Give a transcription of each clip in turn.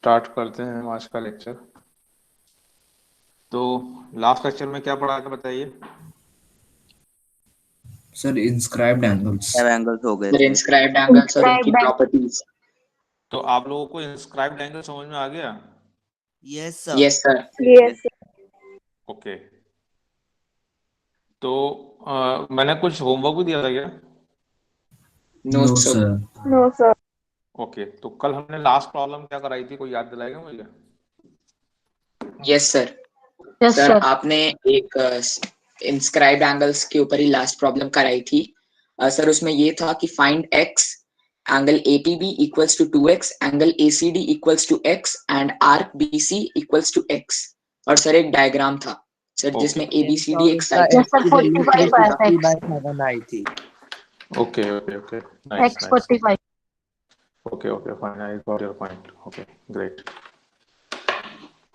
Start करते हैं हम आज का लेक्चर। तो लास्ट लेक्चर में क्या पढ़ा था बताइए। Sir inscribed angles. सब एंगल्स हो गए सर थे। इंस्क्राइब्ड एंगल्स और उनकी प्रॉपर्टीज। तो आप लोगों को इंस्क्राइब्ड एंगल समझ में आ गया? Yes sir. Yes sir. Yes okay. तो मैंने कुछ होमवर्क भी दिया था क्या? No no sir. Sir. No sir. Okay, तो कल हमने लास्ट प्रॉब्लम क्या कराई थी, कोई याद दिलाएगा मुझे? Yes sir. Yes sir sir. आपने एक इंस्क्राइब्ड एंगल्स के ऊपर ही लास्ट प्रॉब्लम कराई थी। सर उसमें ये था कि find x, angle APB equals to 2x, angle ACD equals to x and arc BC equals to x। और सर एक डायग्राम था सर ओके जिसमें ABCD एक इसका साइड यस एक्स सर, की वैल्यू 45 बाय 360 एक्स। बाय 7 आई थी। Okay okay okay, nice x nice. 45। Okay okay fine, I got your point. Okay great.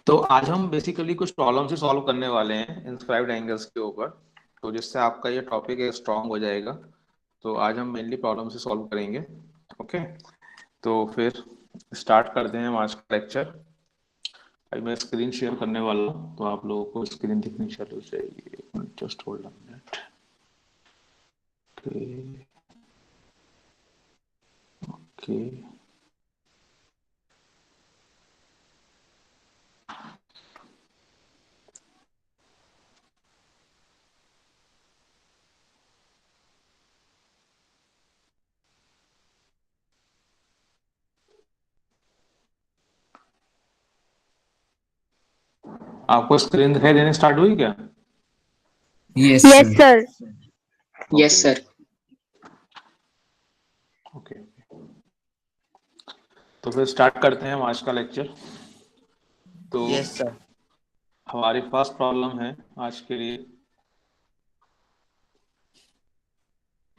तो आज हम बेसिकली कुछ प्रॉब्लम से सॉल्व करने वाले हैं इंस्क्राइब्ड एंगल्स के ऊपर, तो जिससे आपका ये टॉपिक है स्ट्रांग हो जाएगा। तो आज हम मेनली प्रॉब्लम से सॉल्व करेंगे। ओके, तो फिर स्टार्ट करते हैं हम आज का लेक्चर। अभी मैं स्क्रीन शेयर करने वाला हूँ, तो आप लोगों को स्क्रीन दिखनी चालू चाहिए। एक minute, just hold on minute. Okay okay. आपको स्क्रीन दिखाई देने स्टार्ट हुई क्या? Yes yes sir. Sir. Yes okay sir. Okay. तो फिर स्टार्ट करते हैं हम आज का लेक्चर। तो यस सर। हमारी फर्स्ट प्रॉब्लम है आज के लिए।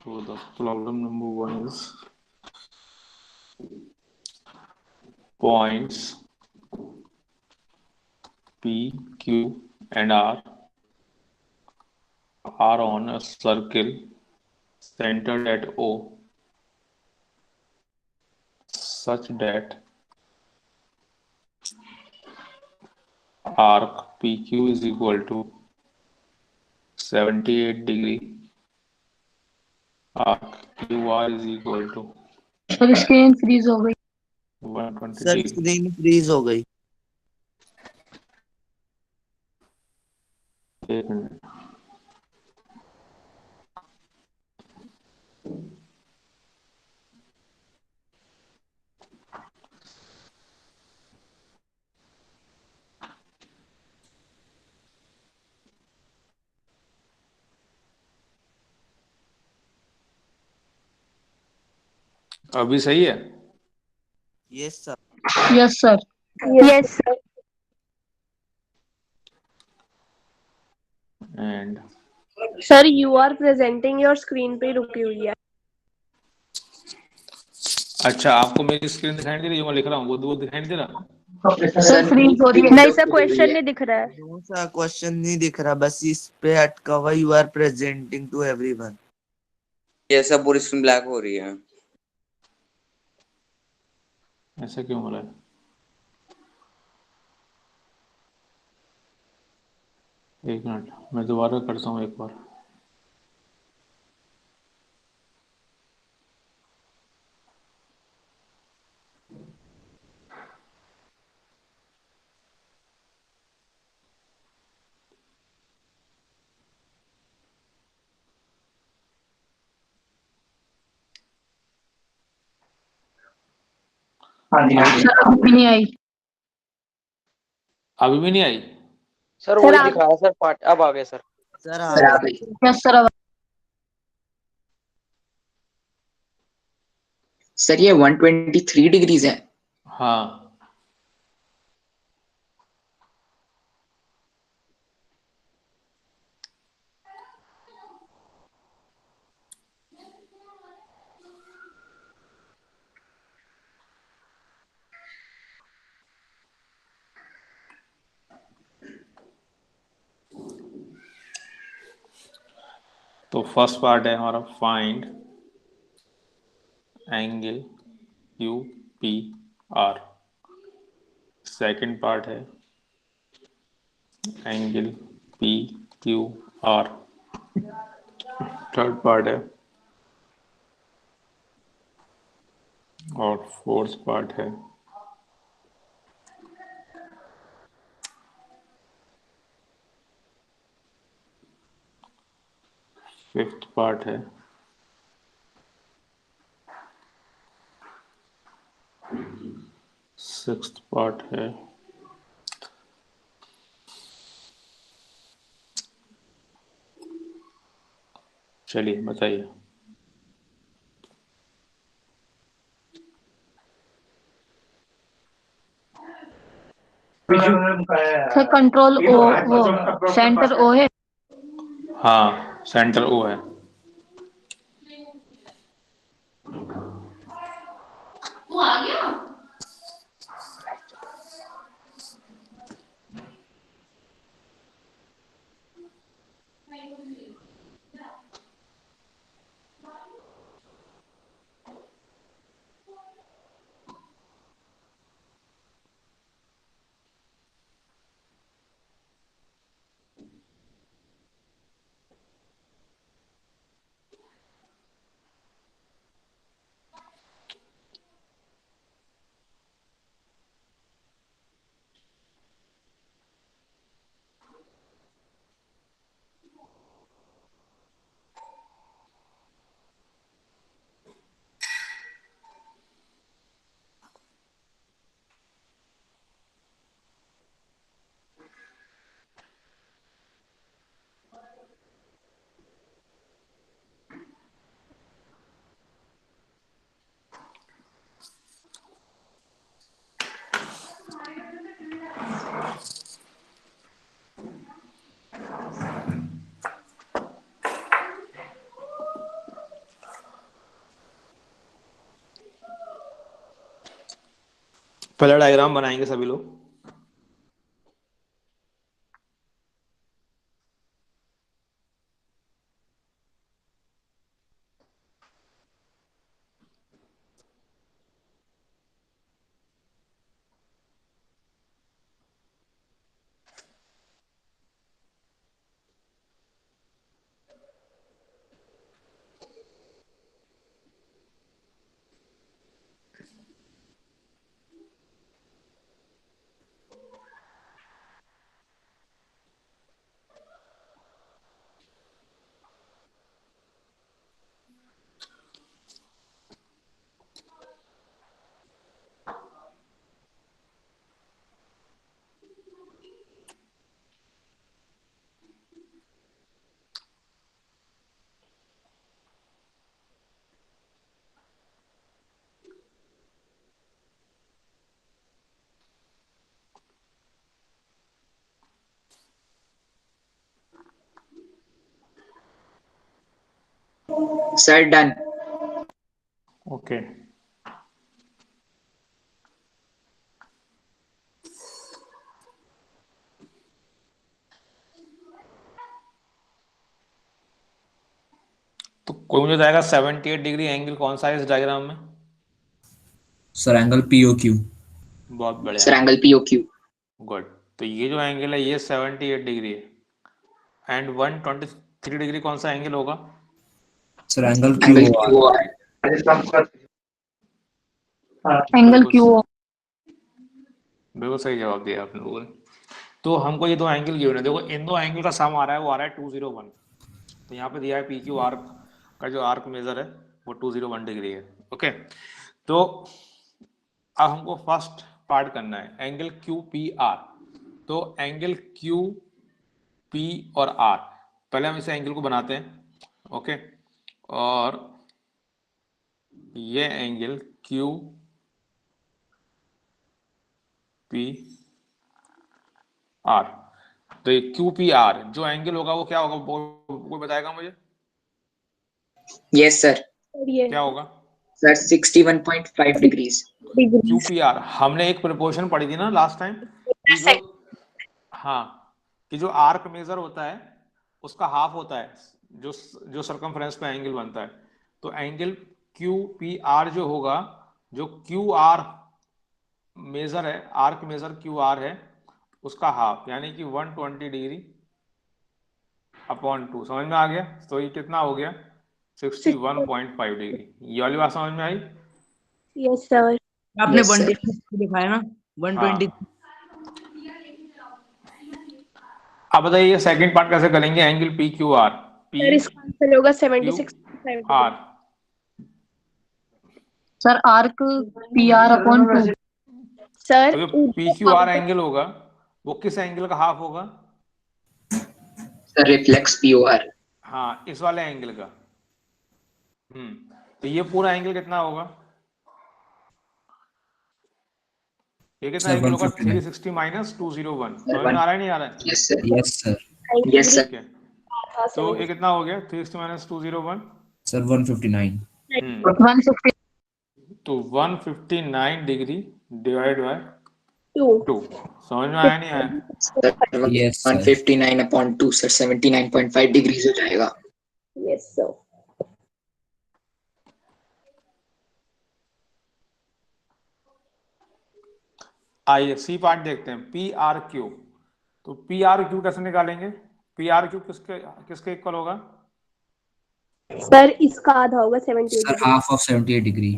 तो the problem number 1 is points P, Q and R are on a circle centered at O such that arc PQ is equal to 78 degree, arc QR is equal to sir screen freeze हो गई। 120 sir degree। Screen freeze हो गई। एक minute. अभी सही है? Yes sir. Yes sir. Yes sir. And sir you are presenting your screen पे रुकी हुई है। अच्छा, आपको मेरी स्क्रीन दिखाई दे रही है? जो मैं लिख रहा हूँ वो दिखाई नहीं दे रहा? सर फ्रीज हो रही है। नहीं सर, क्वेश्चन नहीं दिख रहा है। नो सर, क्वेश्चन नहीं दिख रहा, बस इस पे अटका हुआ you are presenting to everyone. ये सब पूरी स्क्रीन ब्लैक हो रही है। ऐसा क्यों हो रहा है? एक मिनट, मैं दोबारा करता हूँ एक बार। सर अभी भी नहीं आई। अभी भी नहीं आई? सर सर वही आप। दिखा रहा सर, पार्ट अब आ गया सर। सर आ गई। Yes sir. अब सर ये 123 डिग्रीज है। हाँ। तो फर्स्ट पार्ट है हमारा find angle U P R. Second part है angle P Q R, third part है, और फोर्थ पार्ट है फिफ्थ पार्ट है सिक्स्थ पार्ट है, चलिए बताइए। सर कंट्रोल ओ, वो सेंटर ओ है। हाँ सेंटर ओ है। पहला डायग्राम बनाएंगे सभी लोग। Sir done. ओके तो कोई मुझे बताएगा 78 डिग्री एंगल कौन सा है इस डायग्राम में? Sir angle P O Q. बहुत बढ़िया, सर एंगल पीओक्यू। गुड। तो ये जो एंगल है ये 78 डिग्री है एंड 123 डिग्री कौन सा एंगल होगा? Sir angle angle Q O R. Q O R. Angle बिल्कुल, क्यू। बिल्कुल सही जवाब दिया आपने लोगों ने। तो हमको ये दो एंगल गिवन है, देखो इन दो एंगल का सम आ रहा है, वो आ रहा है 201। तो यहाँ पे दिया है पी क्यू आर्क का जो आर्क मेजर है वो 201 डिग्री है। ओके, तो अब हमको फर्स्ट पार्ट करना है एंगल क्यू पी आर। तो एंगल क्यू पी और आर, पहले हम इस एंगल को बनाते हैं। ओके, और ये एंगल क्यू पी आर, तो ये क्यू पी आर जो एंगल होगा वो क्या होगा, कोई बताएगा मुझे यस सर। ये क्या होगा? Sir 61.5 degrees. Q P R हमने एक प्रिपोर्शन पढ़ी थी ना लास्ट टाइम कि जो, हाँ, कि जो आर्क मेजर होता है उसका हाफ होता है जो जो सरकमफ्रेंस पे एंगल बनता है। तो एंगल क्यू पी आर जो होगा, जो क्यू आर मेजर है, आर्क मेजर क्यू आर है, उसका हाफ यानी कि 120 डिग्री अपॉन 2, समझ में आ गया? तो ये कितना हो गया? 61.5 डिग्री। ये वाली बात समझ में आई? Yes sir. आपने Yes, sir. 120 दिखाया ना, 120। हाँ। अब बताइए ये सेकंड पार्ट कैसे करेंगे? Angle P Q r, p sir इसका आंसर होगा q 76.5 r. Sir arc p r upon 2। Sir तो जो पी क्यू आर एंगल होगा वो किस एंगल का हाफ होगा? Sir, reflex POR. हाँ, इस वाले एंगल का। तो ये पूरा एंगल कितना होगा? ये कितना सर एंगल होगा? 159। 360 माइनस 201। समझ में आ रहा है नहीं आ रहा है? Yes, sir. Yes sir. Yes, sir. ठीक है, तो ये कितना हो गया? 360 माइनस 201। सर 159। 150। तो 159 डिग्री डिवाइड बाय 2। 2। समझ में आया नहीं आया? Sir, yes sir. 159 upon 2, sir, 79.5 degrees हो जाएगा. Yes sir. आइए सी पार्ट देखते हैं, पी आर क्यू। तो पी आर क्यू कैसे निकालेंगे? पी आर क्यू किसके किसके इक्वल होगा? सर इसका आधा होगा 78 sir degree. Half of 78 degree.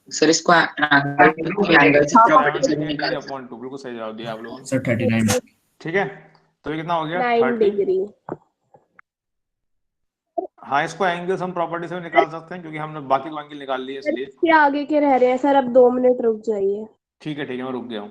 Sir, इसको एंगल से प्रॉपर्टी से 78 डिग्री निकाल. अपॉन 2, बिल्कुल सही जवाब दिया आप लोगों ने। Sir 39 degree. ठीक है, तो ये कितना हो गया? 9 30। डिग्री। हाँ, इसको एंगल्स हम प्रॉपर्टी से भी निकाल सकते हैं क्योंकि हमने बाकी को एंगल निकाल लिए सर इसलिए। इसके आगे के रह रहे हैं सर, अब 2 मिनट रुक जाइए। ठीक है, मैं रुक गया हूँ।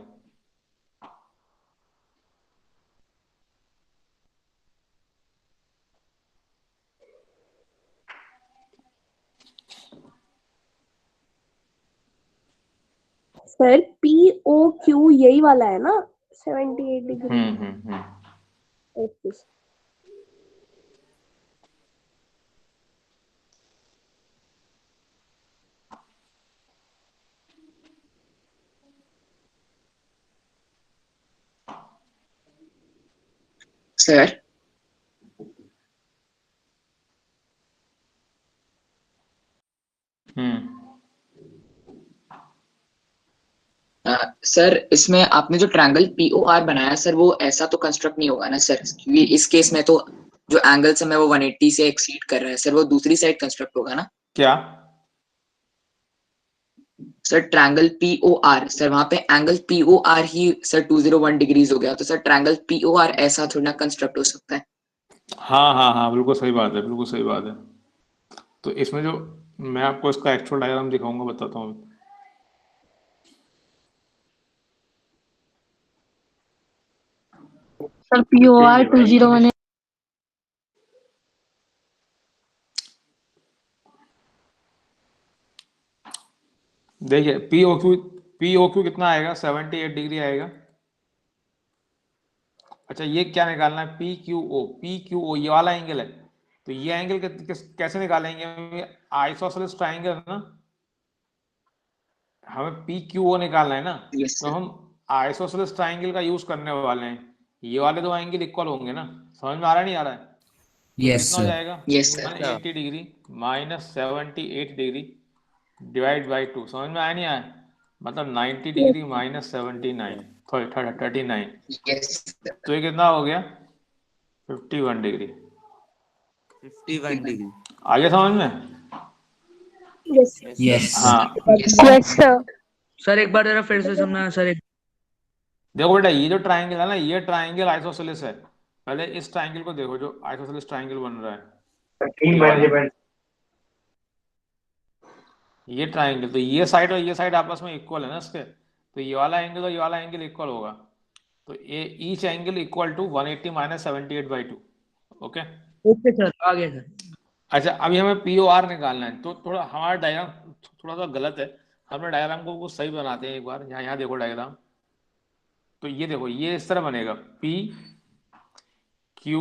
सर पी ओ क्यू यही वाला है ना 78 डिग्री? ओके। Sir, सर इसमें आपने जो ट्रायंगल POR बनाया सर, वो ऐसा तो कंस्ट्रक्ट नहीं होगा ना सर, क्योंकि इस केस में तो जो एंगल है वो 180 से एक्सीड कर रहा है सर, वो दूसरी साइड कंस्ट्रक्ट होगा ना क्या? सर? ट्रायंगल POR सर, वहां पे एंगल POR ही सर 201 डिग्रीज हो गया, तो सर ट्रायंगल POR ऐसा थोड़ा ना कंस्ट्रक्ट हो सकता है. हाँ हाँ हाँ, बिल्कुल सही बात है, बिल्कुल सही बात है। तो इसमें जो मैं आपको इसका एक्चुअल डायग्राम दिखाऊंगा, बताता हूँ। सर POR 201 देखिए पी ओ क्यू कितना आएगा? 78 डिग्री आएगा। अच्छा, ये क्या निकालना है? पी क्यू ओ ये वाला एंगल है। तो ये एंगल कैसे निकालेंगे? आइसोसेलेस ट्राइंगल है ना, हमें पी क्यू ओ निकालना है ना। Yes, तो sir. हम आइसोसेलेस ट्राइंगल का यूज करने वाले हैं। ये वाले दो एंगल इक्वल होंगे ना। समझ में आ रहा है नहीं आ रहा है? तो यस कितना हो सर। जाएगा? Yes, sir. 180 degree minus 78 degree divide by 2। समझ में आया नहीं आया? मतलब 90 degree minus 79, sorry 39। Yes, sir. तो ये कितना हो गया? 51 डिग्री। 51 डिग्री। आ गया समझ में? Yes yes. हाँ, Yes, sir. Yes sir. Sir एक बार जरा फिर से समझना सर। एक देखो बेटा, ये जो ट्राइंगल है ना, ये ट्राइंगल आइसोसेलेस है। पहले इस ट्राइंगल को देखो, जो आइसोसेलेस ट्राइंगल बन रहा है, ये वाला। ये ट्राइंगल, तो ये साइड और ये साइड आपस में इक्वल है ना इसके। तो ये वाला एंगल और ये वाला एंगल इक्वल होगा। तो ये each angle equal to 180 minus 78/2। Okay. Okay sir, आ गया सर। अच्छा, अभी हमें POR निकालना है। तो थोड़ा हमारा डायग्राम थोड़ा सा गलत है। हमने डायग्राम को सही बनाते हैं एक बार। यहाँ देखो डायग्राम। तो ये देखो, ये इस तरह बनेगा, P Q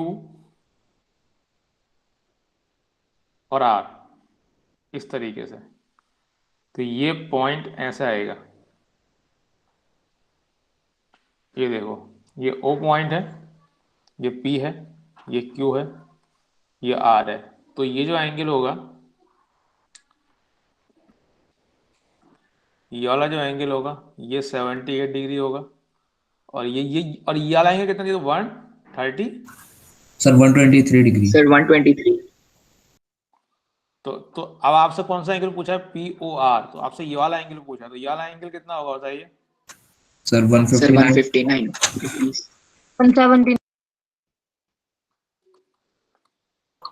और R, इस तरीके से। तो ये पॉइंट ऐसा आएगा। ये देखो, ये O पॉइंट है, ये P है, ये Q है, ये R है। तो ये जो एंगल होगा ये वाला जो एंगल होगा ये 78 डिग्री होगा, और ये वाला एंगल कितना, 130। Sir 123 degree. सर 123। तो अब आपसे कौन सा एंगल पूछा है, POR, तो आपसे ये वाला एंगल पूछा है, तो ये वाला एंगल कितना होगा बताइए। Sir sir 159। 159 170।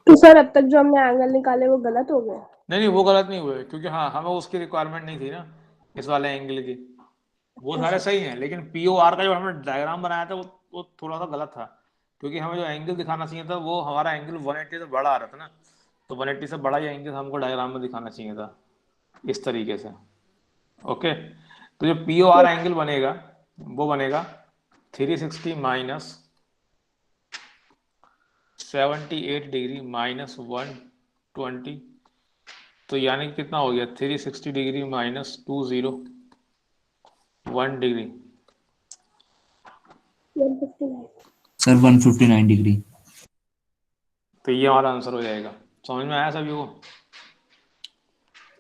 तो सर अब तक जो हमने एंगल निकाले वो गलत हो गए? नहीं वो गलत नहीं हुए, क्योंकि हाँ हमें उसकी रिक्वायरमेंट नहीं थी ना इस वाले एंगल की। वो सारे सही हैं, लेकिन POR का जो हमने डायग्राम बनाया था वो थोड़ा सा गलत था, क्योंकि हमें जो एंगल दिखाना चाहिए था वो हमारा एंगल 180 से बड़ा आ रहा था ना, तो 180 से बड़ा ये एंगल हमको डायग्राम में दिखाना चाहिए था इस तरीके से। ओके, तो जो POR एंगल बनेगा वो बनेगा 360 माइनस 78 डिग्री माइनस 120, तो यानी कि कितना हो गया, 360 degree minus 201 degree. 159। Sir 159 degree. तो ये हमारा आंसर हो जाएगा। समझ में आया सभी को?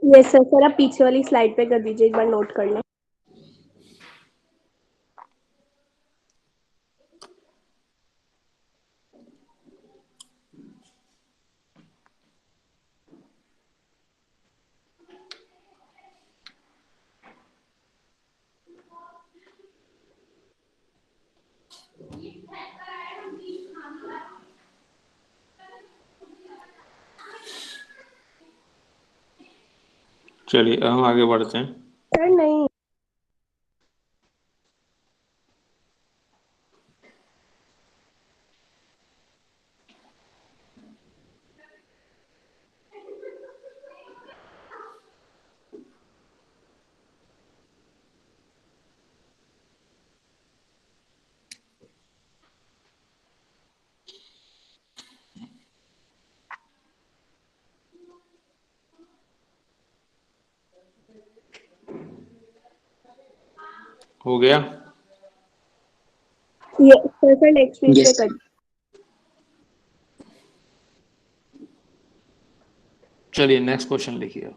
Yes sir. सर आप पीछे वाली स्लाइड पे कर दीजिए, एक बार नोट कर लें। चलिए अब हम आगे बढ़ते हैं। सर नहीं। हो गया। ये सर नेक्स्ट पेज पे यस। कर। चलिए नेक्स्ट क्वेश्चन लिखिए।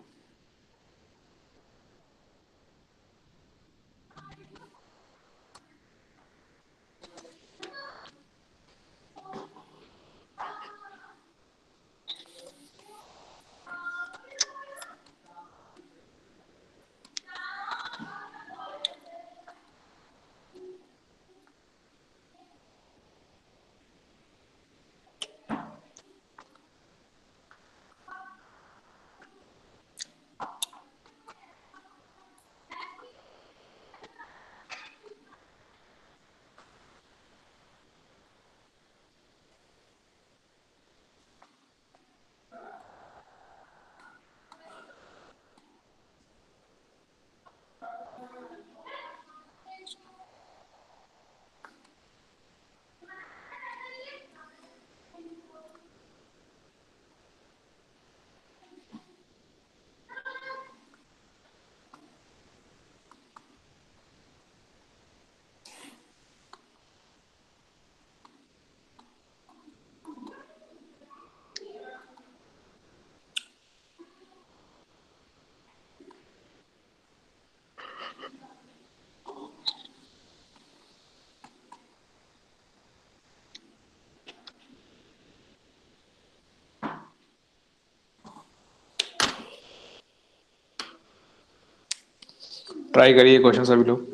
ट्राई करिए क्वेश्चन सभी लोग।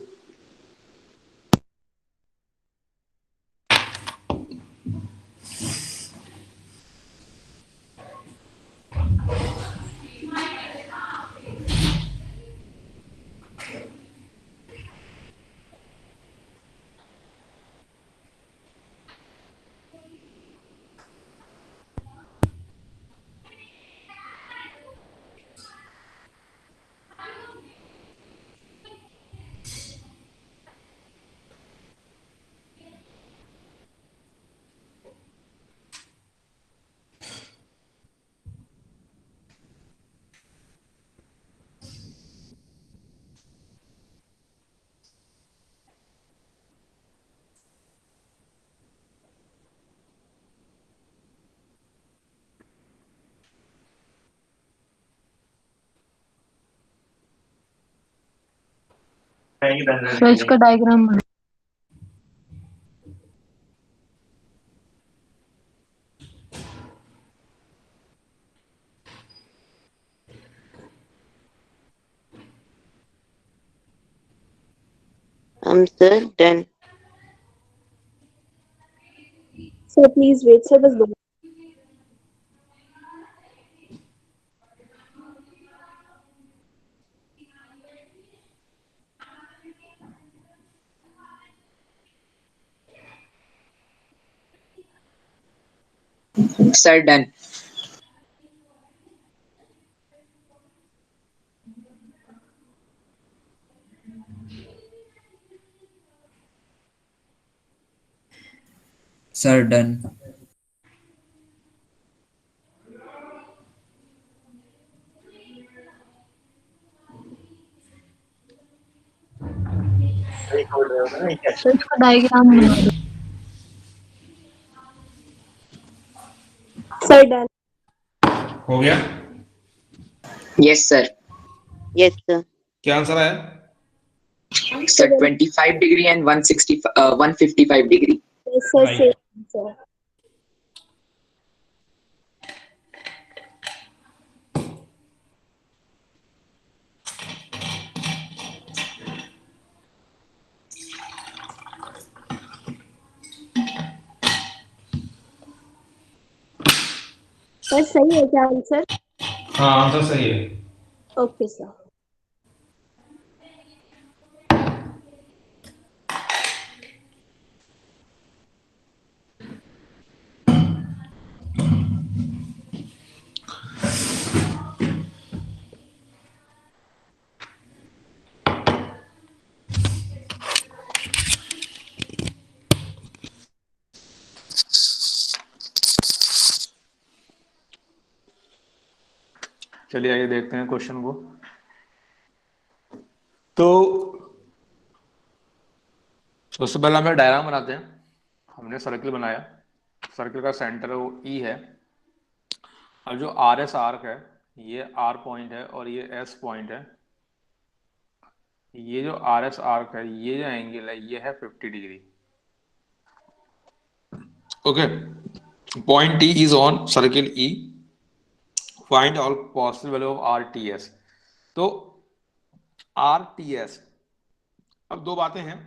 सर इसका डायग्राम बना। Sir, done. Sir, please wait. Sir, बस 2 minute. Sir, done. Sir, done. Sir इसका डायग्राम बना दो। Sir, done. हो गया? Yes, sir. Yes, sir. क्या आंसर आया? Sir, 25 degree and 155 degree. Yes, sir. Right. Same, sir. Sir सही है क्या आंसर? हाँ, आंसर सही है। Okay sir. चलिए आइए देखते हैं क्वेश्चन को। तो सबसे पहले हमें डायग्राम बनाते हैं। हमने सर्किल बनाया, सर्किल का सेंटर वो ई है, और जो आर एस आर्क है, ये आर पॉइंट है और ये एस पॉइंट है। ये जो आर एस आर्क है, ये जो एंगल है, ये है 50 degree. Okay, point T is on circle E, find all possible value of R T S. तो आर टी एस, अब दो बातें हैं,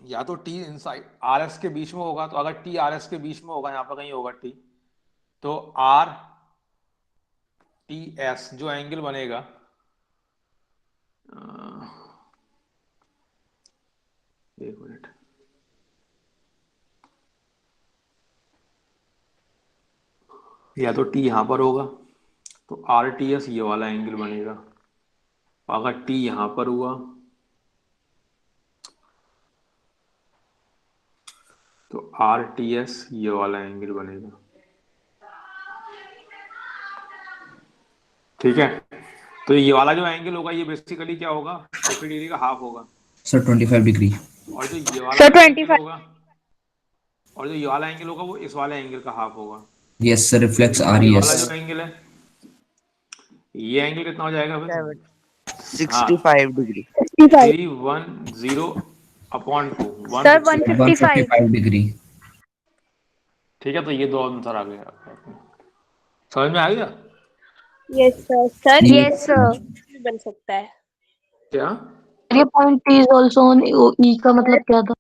या तो टी इनसाइड आर एस के बीच में होगा, तो अगर टी आर एस के बीच में होगा, यहाँ पर कहीं होगा टी, तो आर टी एस जो एंगल बनेगा, एक मिनट, या तो टी यहां पर होगा तो आर टी एस ये वाला एंगल बनेगा, अगर टी यहां पर हुआ तो आर टी एस ये वाला एंगल बनेगा। ठीक है, तो ये वाला जो एंगल होगा ये बेसिकली क्या होगा, 50 डिग्री का हाफ होगा। Sir, 25 degree. और जो ये वाला Sir, जो एंगल 25 होगा, और जो ये वाला एंगल होगा वो इस वाले एंगल का हाफ होगा। Yes, sir, reflects ये वाला RES. जो एंगल है, ये एंगल कितना हो जाएगा फिर? 65 डिग्री। 65. 310 upon 2, sir 155। 155 degree. ठीक है, तो ये दो आंसर आ गए आपके, समझ में आ गया? Yes sir. Sir Yes, Yes, sir. भी बन सकता है। क्या? ये point T is also on E का मतलब क्या था?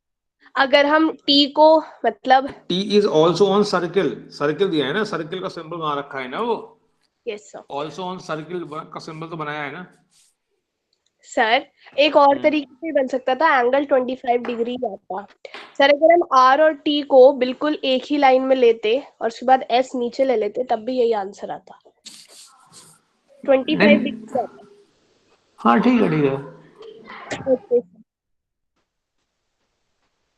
अगर हम टी को मतलब T is also on circle, circle दिया है ना, सर्किल का सिंबल बना रखा है ना वो, yes sir. Also on circle का सिंबल तो बनाया है ना। सर एक और तरीके से बन सकता था, एंगल 25 डिग्री आता। सर अगर हम आर और टी को बिल्कुल एक ही लाइन में लेते और उसके बाद एस नीचे ले लेते, तब भी यही आंसर आता। 25 डिग्री आता। हाँ ठीक है, ठीक है, ओके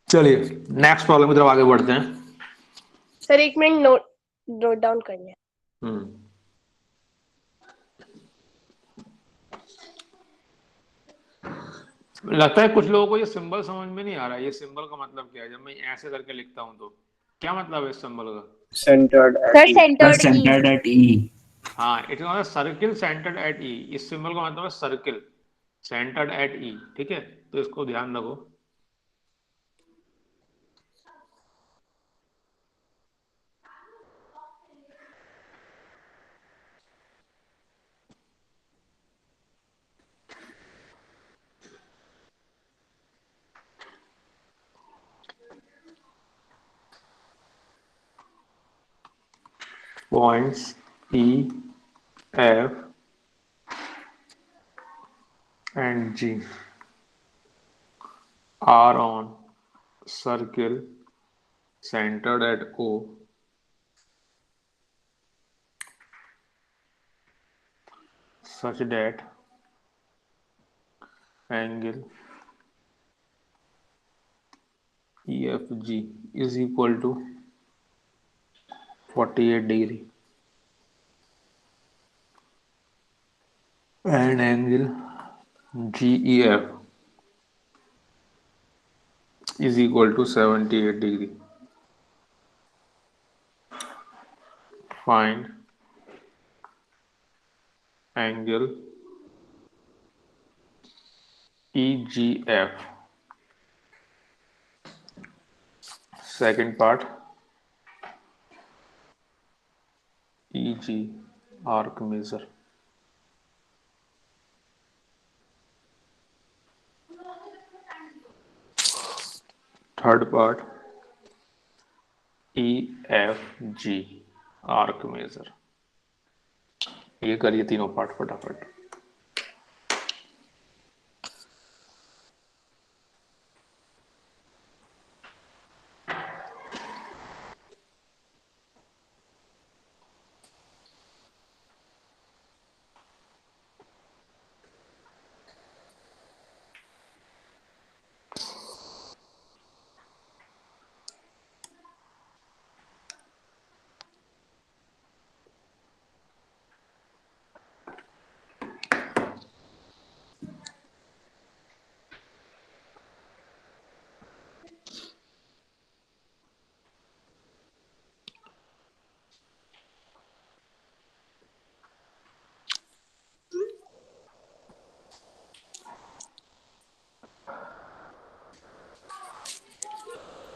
चलिए नेक्स्ट प्रॉब्लम की तरफ आगे बढ़ते हैं। सर, एक मिनट नोट डाउन करिए। लगता है कुछ लोगों को ये सिंबल समझ में नहीं आ रहा है, ये सिंबल का मतलब क्या है। जब मैं ऐसे करके लिखता हूँ तो क्या मतलब है इस सिंबल का? Centered Sir, at E. Sir, centered E. centered at E. हाँ, it is circle centred at E. इस सिंबल का मतलब है सर्किल, सेंटर्ड एट ई, ठीक है, तो इसको ध्यान रखो। Points E, F and G are on circle centered at O such that angle EFG is equal to 48 degree and angle GEF is equal to 78 degree. Find angle EGF. Second part, EG arc measure. Third part, EFG arc measure. ये करिए तीनों part फटाफट।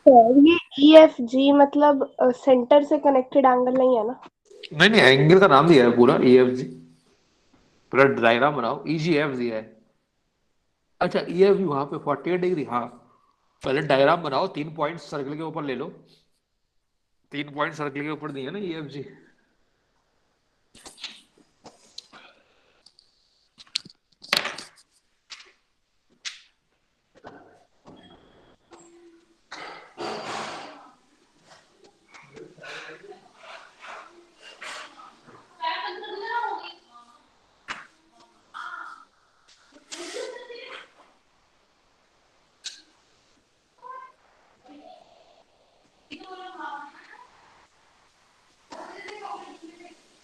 ये EFG मतलब centre से connected angle नहीं है ना? नहीं नहीं, एंगल का नाम दिया है पूरा EFG, पूरा डायग्राम बनाओ। EGF दिया है। अच्छा EFG वहां पे 48 डिग्री, हाँ। पहले डायग्राम बनाओ, 3 पॉइंट सर्कल के ऊपर ले लो, 3 पॉइंट सर्कल के ऊपर दिए ना EFG।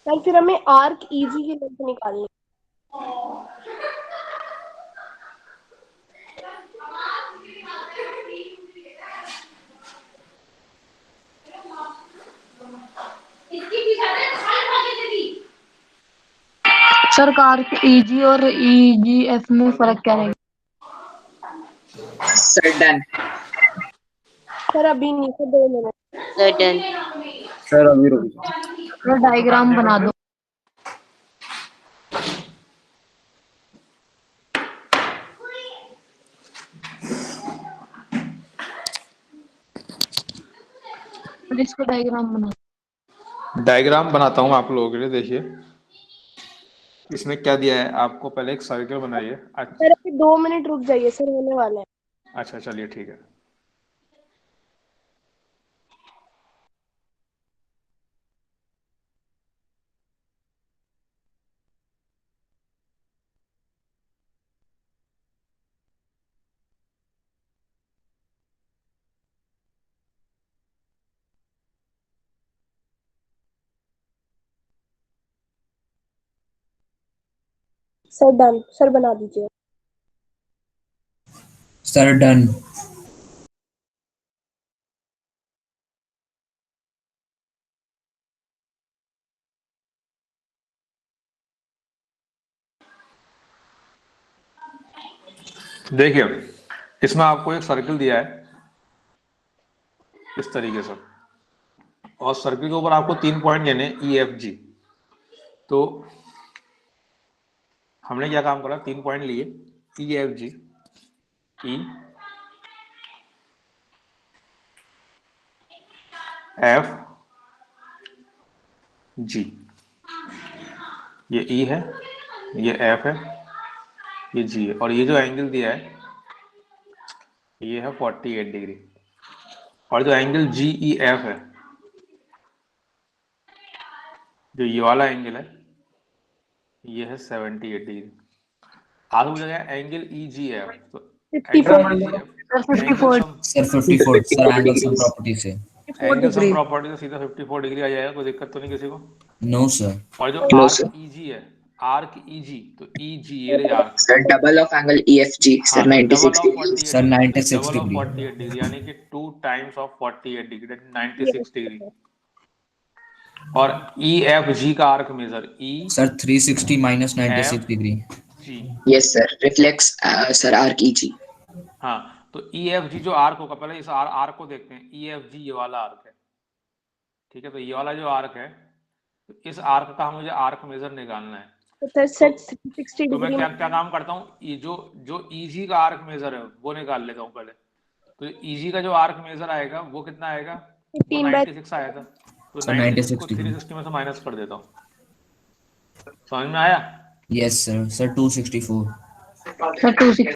सर फिर हमें आर्क EG की लेंथ निकालनी है। सर कार के ईजी और ईजीएफ में फर्क क्या रहेगा? Sir done. सर अभी नहीं, तो 2 मिनट। Sir, done. सर अभी रुक जाओ। थोड़ा डायग्राम बना दो। और इसको डायग्राम बना दो। डायग्राम बनाता हूँ आप लोगों के लिए, देखिए इसमें क्या दिया है आपको। पहले एक सर्कल बनाइए। सर अभी 2 मिनट रुक जाइए सर, होने वाला है। अच्छा चलिए ठीक है। सर डन, सर बना दीजिए। Sir done. देखिए इसमें आपको एक सर्किल दिया है इस तरीके से, और सर्किल के ऊपर आपको 3 पॉइंट लेने ई एफ जी। तो हमने क्या काम करा, 3 पॉइंट लिए E F G, E F G, ये ई है, ये एफ है, ये जी है, और ये जो एंगल दिया है ये है 48 डिग्री, और जो एंगल जी ई एफ है, जो ये वाला एंगल है ये है 78 डिग्री। आगे मुझे एंगल ई जी एफ, तो 54 angle E G F, sir 54 sir 54 sir angle sum property से। एंगल सम प्रॉपर्टी से सीधा 54 डिग्री आ जाएगा, कोई दिक्कत तो नहीं किसी को। No sir. और जो No, आर्क sir. ईजी है, आर्क ईजी, तो ईजी ये रही arc, Sir, double of angle EFG, sir, 96 degree. Sir, 96 double of degree. 48 degree, यानी कि 2 टाइम्स ऑफ 48 डिग्री, 96 डिग्री। और ई एफ जी का आर्क मेजर, ई सर 360 minus 96 degree. जी, Yes, sir. Reflects, sir, arc EG. हाँ, तो E F G जो arc होगा, पहले इस आर्क को देखते हैं। ई एफ जी ये वाला आर्क है, ठीक है, तो ये वाला जो आर्क है, तो इस आर्क का मुझे आर्क मेजर निकालना है। तो सर 360 तो मैं डिग्री क्या काम करता हूँ, ये जो ईजी का आर्क मेजर है वो निकाल लेता हूँ पहले। तो ईजी का जो आर्क मेजर आएगा वो कितना आएगा, वो 96 आया था, तो So 96 को 96 360 में से माइनस कर देता हूँ। समझ में आया? Yes sir. Sir 264. सर 260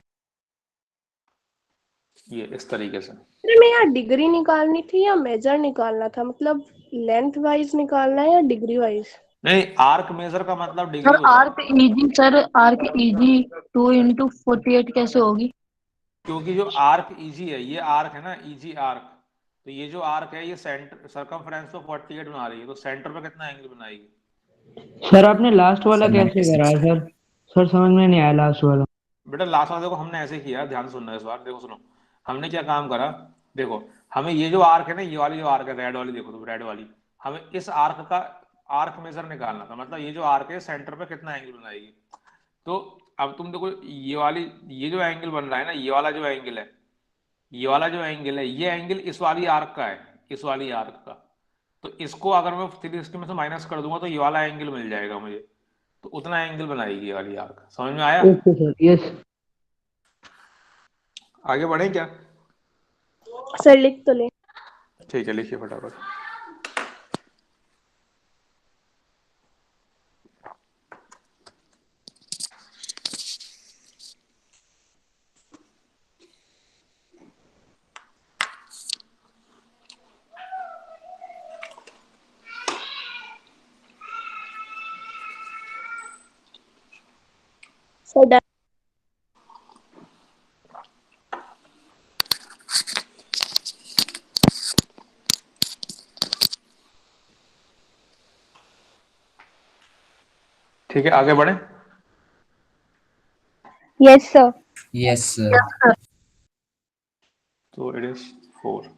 ये इस तरीके से। अरे मैं यहाँ डिग्री निकालनी थी या मेजर निकालना था, मतलब लेंथ वाइज निकालना है या डिग्री वाइज? नहीं, आर्क मेजर का मतलब डिग्री सर होता है, arc easy sir arc easy 2 into 48 कैसे होगी? क्योंकि जो आर्क ईजी है, ये आर्क है ना ईजी आर्क, तो ये जो आर्क है ये सेंटर सर्कमफ्रेंस पे 48 बना रही है, तो सेंटर पे कितना एंगल बनाएगी? सर आपने लास्ट वाला Sir, कैसे 96. करा है सर? सर समझ में नहीं आया लास्ट वाला। बेटा लास्ट वाला देखो हमने ऐसे किया, ध्यान से सुनना इस बार, देखो सुनो, हमने क्या काम करा, देखो हमें ये जो आर्क है ना, ये वाली जो आर्क है रेड वाली, देखो तुम रेड वाली, हमें इस आर्क का आर्क मेजर निकालना था, मतलब ये जो आर्क है सेंटर पे कितना एंगल बनाएगी। तो अब तुम देखो ये वाली, ये जो एंगल बन रहा है ना, ये वाला जो एंगल है, ये वाला जो एंगल है, ये एंगल इस वाली आर्क का है, इस वाली आर्क का, तो इसको अगर मैं 360 में से माइनस कर दूंगा तो ये वाला एंगल मिल जाएगा मुझे, तो उतना एंगल बनाएगी ये वाली आर्क। समझ में आया? Okay sir, yes. आगे बढ़े क्या? सर लिख तो ले। ठीक है, लिखिए फटाफट। Sir done. ठीक है, आगे बढ़े। Yes sir. Yes sir. तो इट इज 4।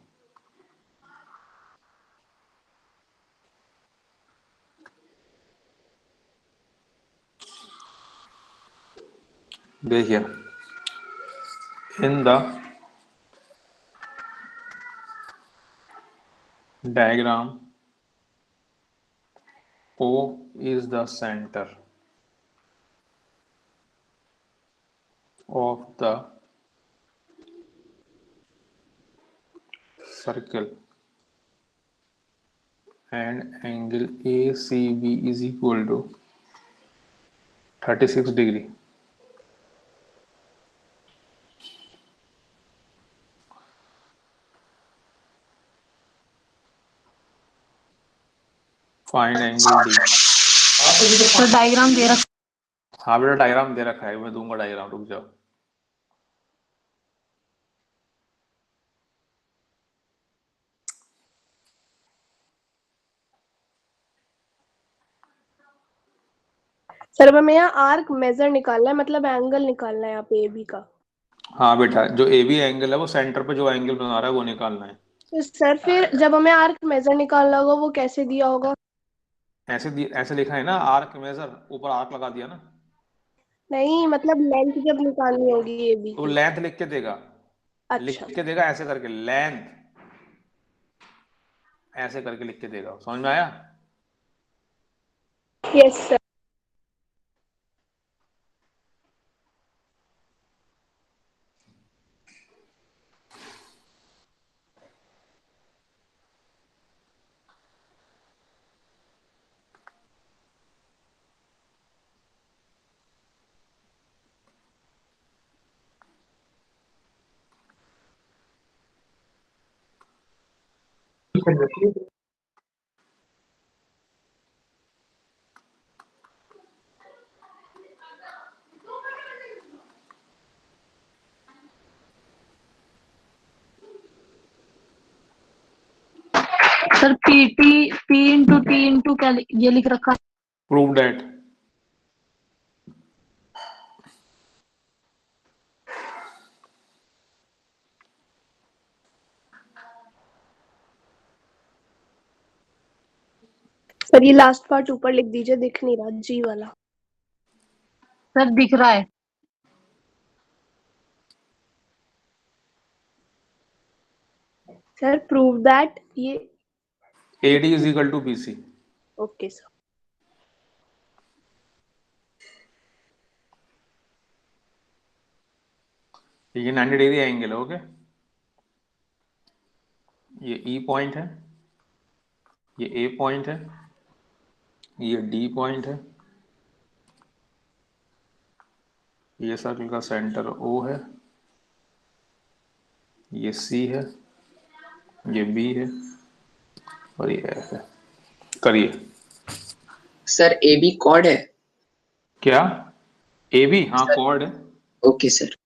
देखिए in the diagram O is the center of the circle and angle ACB is equal to 36 degree. Find angle D. Sir diagram दे रखा हाँ बेटा डायग्राम दे रखा है, मैं दूंगा डायग्राम, रुक जाओ। सर अब हमें यहाँ आर्क मेजर निकालना है, मतलब एंगल निकालना है यहाँ पे AB का। हाँ बेटा, जो AB एंगल है वो सेंटर पे जो एंगल बना रहा है वो निकालना है। तो सर फिर जब हमें आर्क मेजर निकालना होगा वो कैसे दिया होगा? ऐसे लिखा है ना, आर्क मेजर, ऊपर आर्क लगा दिया ना। नहीं मतलब लेंथ जब निकालनी होगी ए बी तो की। लेंथ लिख के देगा, लिख अच्छा के देगा ऐसे करके, लेंथ ऐसे करके लिख के देगा। समझ में आया? Yes sir. Sir P into क्या ये लिख रखा है। Prove that. सर ये लास्ट पार्ट ऊपर लिख दीजिए, दिख नहीं रहा जी वाला। सर दिख रहा है। सर प्रूव दैट ये। AD is equal to BC। Okay sir. ये 90 डिग्री एंगल है। ओके, ये E पॉइंट है, ये A पॉइंट है, ये D पॉइंट है, ये सर्कल का सेंटर O है, ये C है, ये B है और ये F है। करिए। सर ए बी कॉर्ड है। क्या? AB? हाँ कॉर्ड है। Okay sir.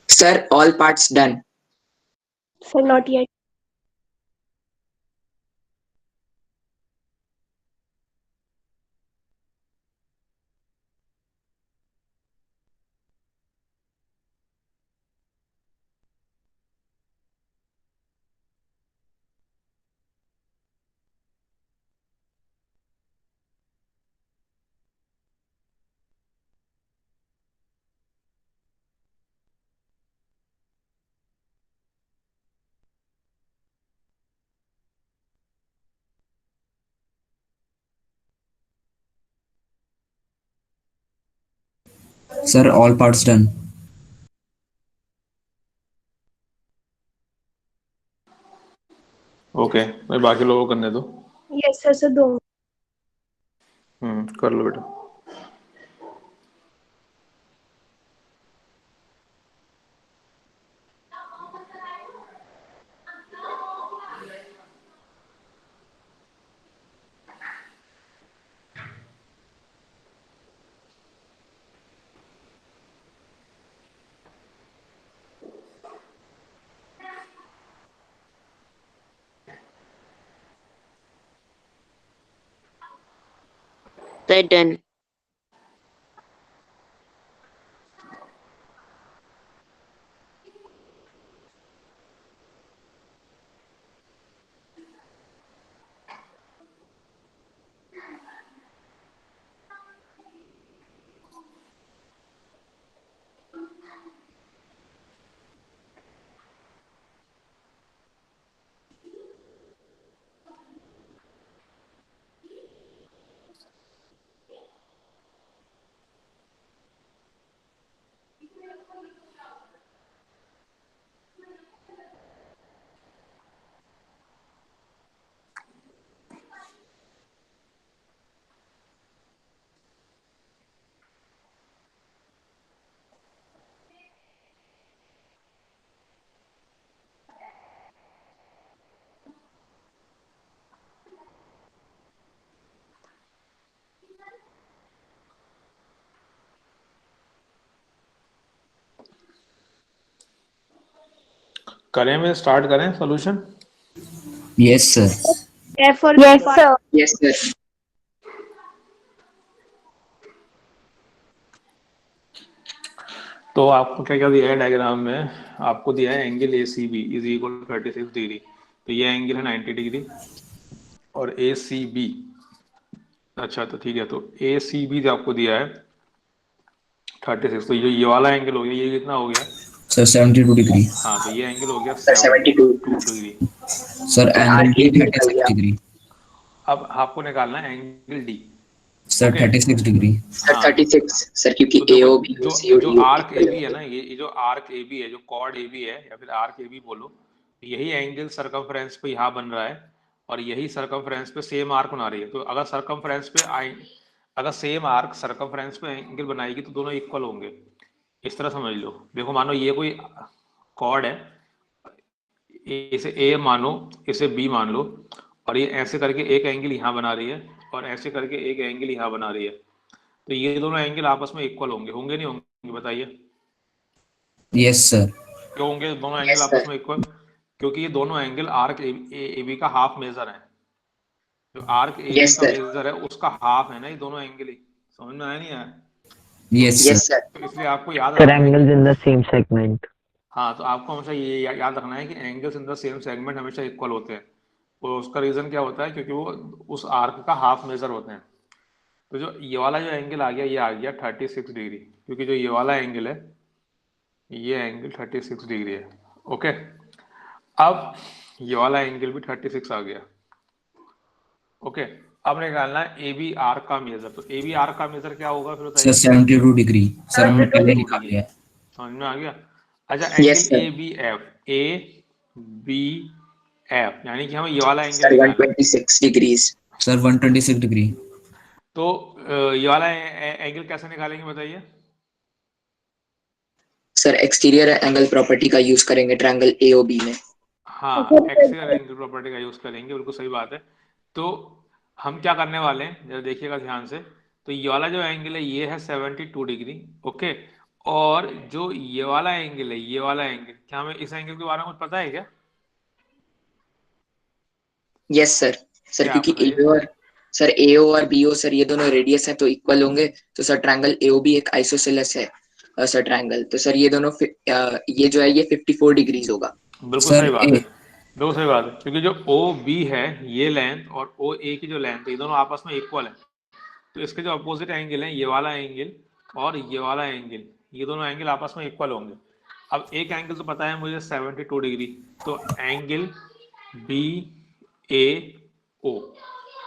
Sir all parts done. Sir not yet. Sir, all parts done. Okay, मैं बाकी लोगों को करने दो। यस सर सर दो। कर लो बेटा। Sir, done. करें, मैं स्टार्ट करें सॉल्यूशन। Yes, sir. एफ और Yes, sir. Yes sir. तो आपको क्या क्या दिया है डायग्राम में? आपको दिया है angle a c b is equal 36 degree. तो ये एंगल है 90 डिग्री और ए सी बी। अच्छा तो ठीक है, तो ए सी बी जो आपको दिया है 36, तो ये वाला एंगल हो गया, ये कितना हो गया? Sir, 72 degree. हाँ, तो ये एंगल हो गया sir 72। 72 degree. Sir, sir angle D RKB 36 degree. अब आपको निकालना है angle D. Sir, Okay. 36 degree. Sir हाँ। 36 सर, क्योंकि तो देखो, AOB जो आर्क ए बी है ना, ये जो आर्क ए बी है, जो कॉर्ड ए बी है या फिर आर्क ए बी बोलो, यही एंगल सरकमफ्रेंस पे यहाँ बन रहा है और यही सरकमफ्रेंस पे सेम आर्क बना रही है। तो अगर सरकमफ्रेंस पे अगर सेम आर्क सरकमफ्रेंस पे एंगल बनाएगी तो दोनों इक्वल होंगे। इस तरह समझ लो। देखो मानो ये कोई कॉर्ड है, इसे ए मानो, इसे बी मान लो, और ये ऐसे करके एक एंगल यहाँ बना रही है और ऐसे करके एक एंगल यहाँ बना रही है। तो ये दोनों एंगल आपस में इक्वल होंगे, होंगे नहीं होंगे बताइए? Yes, sir. क्यों होंगे दोनों एंगल यस आपस सर। में इक्वल? क्योंकि ये दोनों एंगल आर्क ए बी का हाफ मेजर है। जो आर्क ए बी यस का सर। मेजर है उसका हाफ है ना ये दोनों एंगल ही। समझ में आया नहीं आया? Yes, sir. Yes sir. तो इसलिए आपको याद Sir, रखना है angles कि in the same segment. हाँ, तो आपको हमेशा ये याद रखना है कि angles in the same segment हमेशा इक्वल होते हैं। और उसका रीजन क्या होता है? क्योंकि वो उस आर्क का हाफ मेजर होते हैं। तो जो ये वाला जो एंगल आ गया, ये आ गया 36 डिग्री, क्योंकि जो ये वाला एंगल है, ये एंगल 36 डिग्री है। ओके, अब ये वाला एंगल भी 36 आ गया। ओके, अब निकालना है ए बी आर का मेजर। तो ए बी आर का मेजर क्या होगा फिर Sir, बताइए? 72 degree. Sir, हमने 72 पहले डिग्री। निकाल लिया. समझ में आ गया? अच्छा, yes angle sir. A b f, a b f, यानी कि हमें ये वाला एंगल सर निकालना है। 126 डिग्रीज। Sir, 126 degree. तो ये वाला एंगल कैसे निकालेंगे बताइए? सर एक्सटीरियर एंगल प्रॉपर्टी का यूज करेंगे ट्रायंगल AOB में। हाँ, एक्सियल एंगल प्रॉपर्टी का यूज करेंगे, बिल्कुल सही बात है। तो हम क्या करने वाले हैं जरा देखिएगा ध्यान से। तो ये वाला जो एंगल है ये है 72 डिग्री। ओके, और जो ये वाला एंगल है, ये वाला एंगल, क्या हमें इस एंगल के बारे में कुछ पता है क्या? Yes sir. सर क्या क्योंकि बताइए? AO और BO सर ये दोनों रेडियस है तो इक्वल होंगे। तो सर ट्रायंगल AOB एक आइसोसेलेस है सर ट्रायंगल। तो सर ये दोनों ये जो है ये 54 डिग्रीज होगा। बिल्कुल Sir, सही बात है, A. बिल्कुल सही बात है, क्योंकि जो ओ बी है ये लेंथ और ओ ए की जो लेंथ है ये दोनों आपस में इक्वल है। तो इसके जो अपोजिट एंगल है, ये वाला एंगल और ये वाला एंगल, ये दोनों एंगल आपस में इक्वल होंगे। अब एक एंगल तो पता है मुझे 72 डिग्री, तो एंगल बी ए ओ,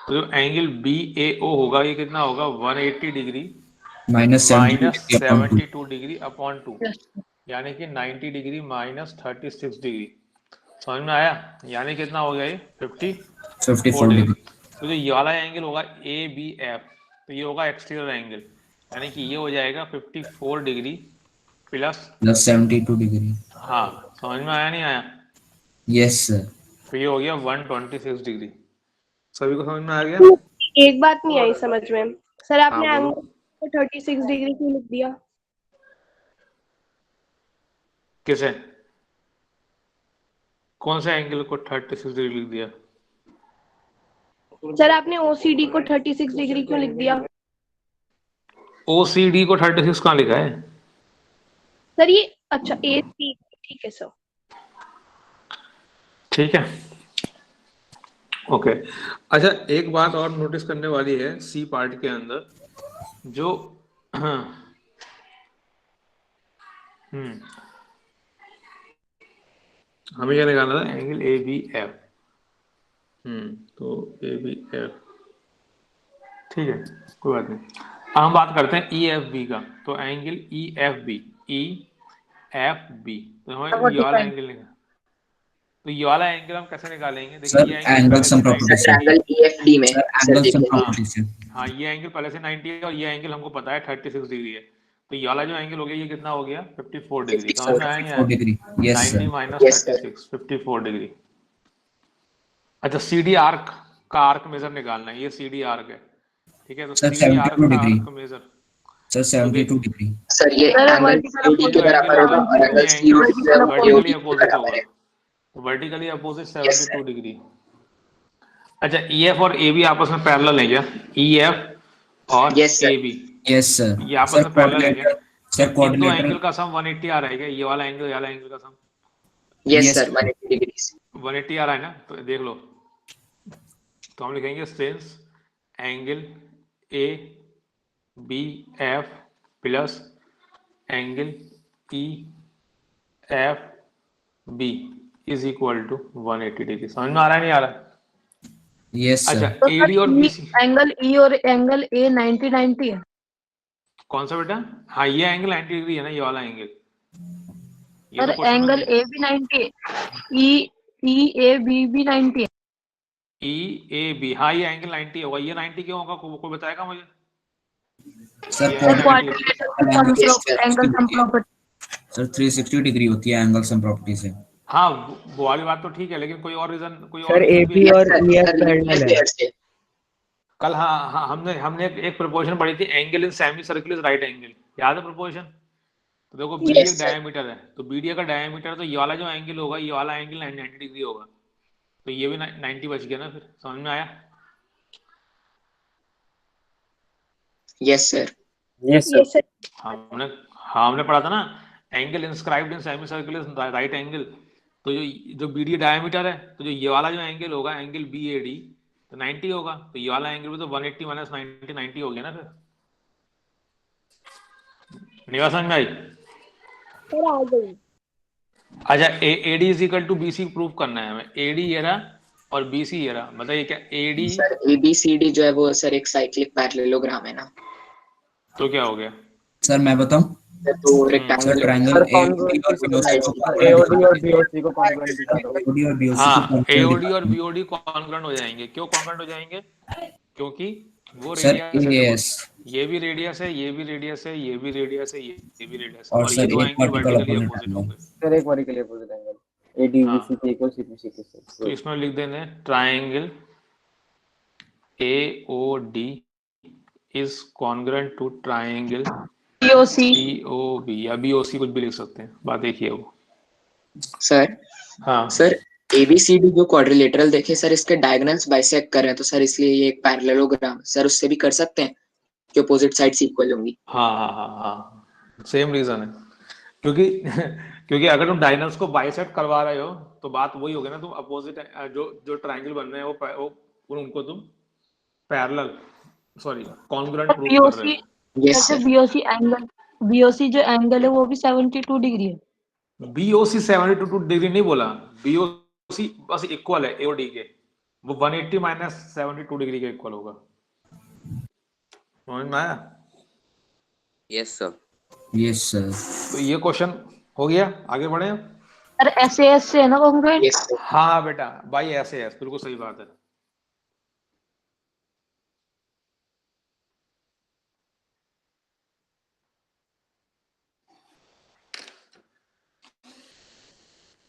तो जो एंगल बी ए ओ होगा ये कितना होगा? 180 degree minus -72 degree upon 2, Yes. यानी कि 90 डिग्री माइनस 36 डिग्री। समझ में आया? यानी कितना हो गया ये 54 54 डिग्री। डिग्री। तो जो ये वाला एंगल होगा ABF, तो ये होगा एक्सटीरियर एंगल, यानी कि ये हो जाएगा 54 डिग्री प्लस प्लस 72 डिग्री। हाँ, समझ में आया नहीं आया? Yes sir. तो ये हो गया 126 डिग्री। सभी को समझ में आ गया? एक बात नहीं आई समझ में सर, आपने हाँ, बोलो। एंगल को 36 डिग्री क्यों लिख दिया? किसे? कौन सा एंगल को 36 डिग्री लिख दिया? सर आपने OCD को 36 डिग्री क्यों लिख दिया? OCD को 36 कहाँ लिखा है? सर ये अच्छा AC, ठीक है सर। ठीक है, ओके। अच्छा, एक बात और नोटिस करने वाली है सी पार्ट के अंदर, जो हमें क्या निकालना था? Angle ABF। तो ABF, ठीक है, कोई बात नहीं। अब हम बात करते हैं EFB का। तो एंगल EFB, तो हमें ये वाला एंगल निकाल, तो ये वाला एंगल हम कैसे निकालेंगे? देखिए, सर ये एंगल एंगल पहले सम से प्रॉपर्टी 90, से। ट्रायंगल EFD में सर सर एंगल सम देखिए, प्रॉपर्टी से। हाँ, ये एंगल पहले से 90 है और ये एंगल हमको पता है 36 डिग्री है। तो ये वाला जो एंगल हो गया ये कितना हो गया? 54 डिग्री। समझ में आया नहीं आया? 54 degree. Yes 90 sir. Minus Yes, sir. 36, 54 degree. अच्छा, CD आर्क का आर्क मेजर निकालना है। ये CD आर्क है, ठीक है? तो सर CD आर्क 72 का degree. Arc major, sir 72 degree. Sir ये सर एंगल वर्टिकल COD ये के जो एंगल बराबर होगा होगा और एंगल ये COD एंगल जो है वो वर्टिकली AOD के अपोजिट बराबर होगा, है। Vertically opposite Yes, sir. 72 degree. अच्छा, EF और AB आपस में पैरेलल है क्या? EF और Yes, sir. AB yes sir. ये आपस सर में पैरेलल है क्या? कोऑर्डिनेटर, सर तो इन दो कोऑर्डिनेटर। एंगल का सम 180 आ रहा है क्या? ये वाला एंगल, ये वाला एंगल का sum Yes, yes sir. 180 degrees. 180 आ रहा है ना? तो देख लो, तो हम लिखेंगे since angle ABF plus angle EFB is equal to 180 degree. समझ में आ रहा है नहीं आ रहा? यस अच्छा, सर। तो AD और सर BC एंगल E और एंगल A 90-90 है। कौन सा बेटा? हाँ, ये एंगल 90 डिग्री है ना, ये वाला एंगल। ये सर तो क्वेश्चन में एंगल A भी 90 है, EAB भी 90 है। EAB, हाँ ये एंगल 90 होगा। ये 90 क्यों होगा? कोई बताएगा मुझे? सर ये sir angle 90 quadrilateral angle sum property. Sir 360 degree होती है एंगल सम प्रॉपर्टी से। हाँ, वो वाली बात तो ठीक है, लेकिन कोई और रीजन, कोई और सर रीजन भी AB है? और Sir, EF sir, पैरेलल है। pair से। कल हाँ हाँ, हमने एक प्रोपोर्शन पढ़ी थी, angle in semi circle is right angle. याद है प्रोपोर्शन? तो देखो, BD Yes, एक sir. डायमीटर है, तो BD का डायमीटर, तो ये वाला जो एंगल होगा, ये वाला एंगल 90 डिग्री होगा। तो ये भी 90 बच गया ना फिर। समझ में आया? Yes, sir. Yes, ये sir. सर हमने पढ़ा था ना, angle inscribed in semi circle is right angle. तो जो BD डायमीटर है, तो जो ये वाला जो एंगल होगा, एंगल BAD, तो 90 होगा। तो ये वाला एंगल भी तो 180 माइनस 90, 90 हो गया ना फिर। नहीं बात समझ में आई? सर आ गई। अच्छा, AD is equal to BC prove करना है हमें। AD ये रहा और BC ये रहा। बताइए क्या AD, सर ABCD जो है वो सर एक साइक्लिक पैरेललोग्राम है ना, तो क्या हो गया? सर मैं बताऊं? तो sir rectangular triangle sir AOD और BOC को AOD और BOC को कॉन्ग्रुएंट दिखा दो। AOD और BOC को हाँ, कॉन्ग्रुएंट AOD दिखा और दूं। BOD कॉन्ग्रुएंट हो जाएंगे। क्यों कॉन्ग्रुएंट हो जाएंगे? क्योंकि वो सर रेडियस है। देखो, AS ये भी रेडियस है, ये भी रेडियस है, ये भी रेडियस है, ये भी रेडियस है, और और ये सर दो एक angle vertical vertically opposite opposite angle. होंगे। सर एक बारी के लिए अपोजिट एंगल ADBC के इक्वल CPC के तो साथ। इसमें लिख देंगे triangle AOD is congruent to triangle POC। COB, या BOC कुछ भी लिख सकते हैं, बात एक ही है वो। सर हाँ सर ABCD जो क्वाड्रिलेटरल देखे सर, इसके डायगोनल्स बाइसेक्ट कर रहे हैं, तो सर इसलिए ये एक पैरेललोग्राम सर उससे भी कर सकते हैं कि अपोजिट साइड्स इक्वल होंगी। हाँ हाँ हाँ हाँ, सेम रीजन है। क्योंकि क्योंकि अगर तुम डायगोनल्स को बाइसेक्ट करवा रहे हो, तो बात वही होगी ना, तुम अपोजिट जो जो ट्रायंगल बन रहे हैं वो उनको तुम पैरेलल, सॉरी कॉन्ग्रुएंट प्रूव कर रहे BOC हो। यस जैसे सर। BOC जो एंगल है वो भी 72 डिग्री है। BOC 72 डिग्री नहीं बोला, BOC बस इक्वल है AOD के, वो 180 माइनस 72 डिग्री के इक्वल होगा। समझ में आया? Yes, sir. Yes, sir. तो ये क्वेश्चन हो गया, आगे बढ़े। सर SAS से है ना कॉन्ग्रेट? Yes, sir. हाँ बेटा, बाई ऐसे है, बिल्कुल सही बात है।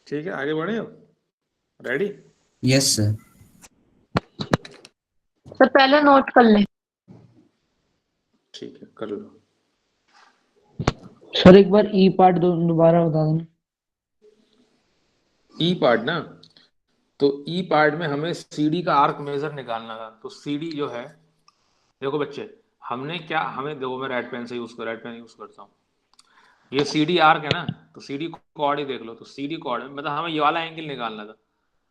ठीक है, आगे बढ़े, रेडी? Yes, sir. सर पहले नोट कर लें। ठीक है, कर लो। सर एक बार ई पार्ट दोबारा बता देना। ई पार्ट ना, तो ई पार्ट में हमें सीडी का आर्क मेजर निकालना था। तो सीडी जो है, देखो बच्चे, हमने क्या, हमें देखो, मैं रेड पेन यूज करता हूँ। ये सीडी आर्क है ना, तो सीडी कॉर्ड ही देख लो। तो सीडी कॉर्ड में मतलब हमें ये वाला एंगल निकालना था,